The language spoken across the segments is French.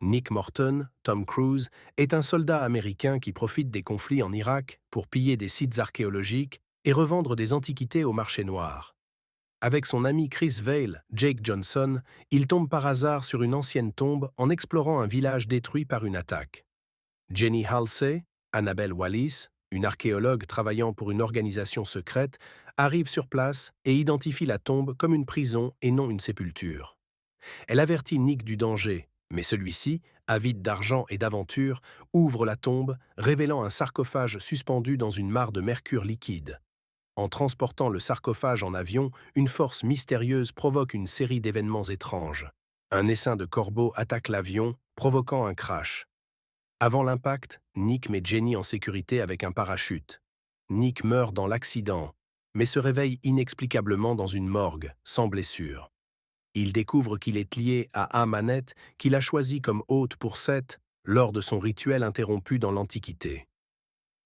Nick Morton, Tom Cruise, est un soldat américain qui profite des conflits en Irak pour piller des sites archéologiques et revendre des antiquités au marché noir. Avec son ami Chris Vail, Jake Johnson, il tombe par hasard sur une ancienne tombe en explorant un village détruit par une attaque. Jenny Halsey, Annabelle Wallis, une archéologue travaillant pour une organisation secrète, arrive sur place et identifie la tombe comme une prison et non une sépulture. Elle avertit Nick du danger, mais celui-ci, avide d'argent et d'aventure, ouvre la tombe, révélant un sarcophage suspendu dans une mare de mercure liquide. En transportant le sarcophage en avion, une force mystérieuse provoque une série d'événements étranges. Un essaim de corbeaux attaque l'avion, provoquant un crash. Avant l'impact, Nick met Jenny en sécurité avec un parachute. Nick meurt dans l'accident, mais se réveille inexplicablement dans une morgue, sans blessure. Il découvre qu'il est lié à Amanet, qu'il a choisi comme hôte pour Seth lors de son rituel interrompu dans l'Antiquité.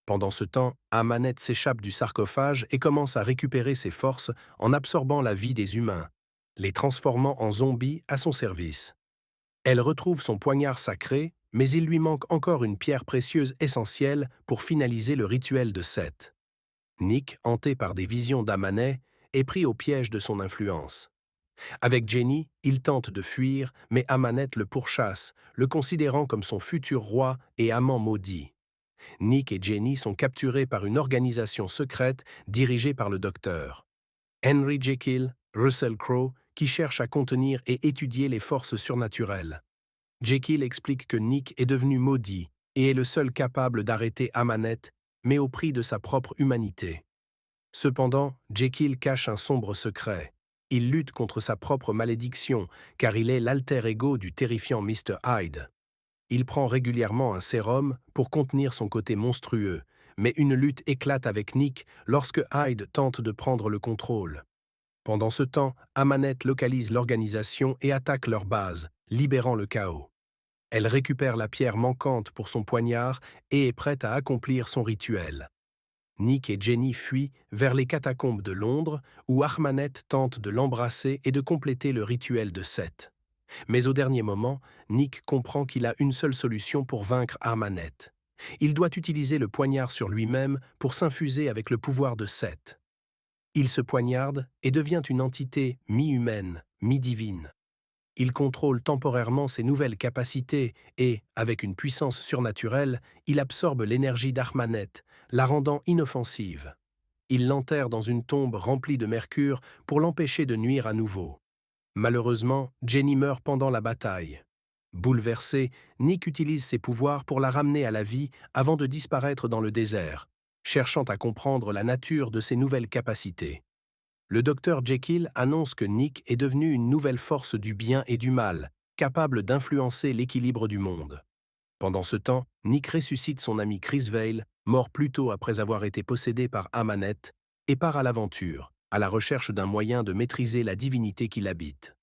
Pendant ce temps, Amanet s'échappe du sarcophage et commence à récupérer ses forces en absorbant la vie des humains, les transformant en zombies à son service. Elle retrouve son poignard sacré, mais il lui manque encore une pierre précieuse essentielle pour finaliser le rituel de Seth. Nick, hanté par des visions d'Amanet, est pris au piège de son influence. Avec Jenny, il tente de fuir, mais Amanet le pourchasse, le considérant comme son futur roi et amant maudit. Nick et Jenny sont capturés par une organisation secrète dirigée par le docteur Henry Jekyll, Russell Crowe, qui cherche à contenir et étudier les forces surnaturelles. Jekyll explique que Nick est devenu maudit et est le seul capable d'arrêter Amanet, mais au prix de sa propre humanité. Cependant, Jekyll cache un sombre secret. Il lutte contre sa propre malédiction, car il est l'alter ego du terrifiant Mr. Hyde. Il prend régulièrement un sérum pour contenir son côté monstrueux, mais une lutte éclate avec Nick lorsque Hyde tente de prendre le contrôle. Pendant ce temps, Amanet localise l'organisation et attaque leur base, libérant le chaos. Elle récupère la pierre manquante pour son poignard et est prête à accomplir son rituel. Nick et Jenny fuient vers les catacombes de Londres, où Ahmanet tente de l'embrasser et de compléter le rituel de Seth. Mais au dernier moment, Nick comprend qu'il a une seule solution pour vaincre Ahmanet. Il doit utiliser le poignard sur lui-même pour s'infuser avec le pouvoir de Seth. Il se poignarde et devient une entité mi-humaine, mi-divine. Il contrôle temporairement ses nouvelles capacités et, avec une puissance surnaturelle, il absorbe l'énergie d'Ahmanet, la rendant inoffensive. Il l'enterre dans une tombe remplie de mercure pour l'empêcher de nuire à nouveau. Malheureusement, Jenny meurt pendant la bataille. Bouleversé, Nick utilise ses pouvoirs pour la ramener à la vie avant de disparaître dans le désert, cherchant à comprendre la nature de ses nouvelles capacités. Le docteur Jekyll annonce que Nick est devenu une nouvelle force du bien et du mal, capable d'influencer l'équilibre du monde. Pendant ce temps, Nick ressuscite son ami Chris Vail, mort plus tôt après avoir été possédé par Amanet, et part à l'aventure, à la recherche d'un moyen de maîtriser la divinité qui l'habite.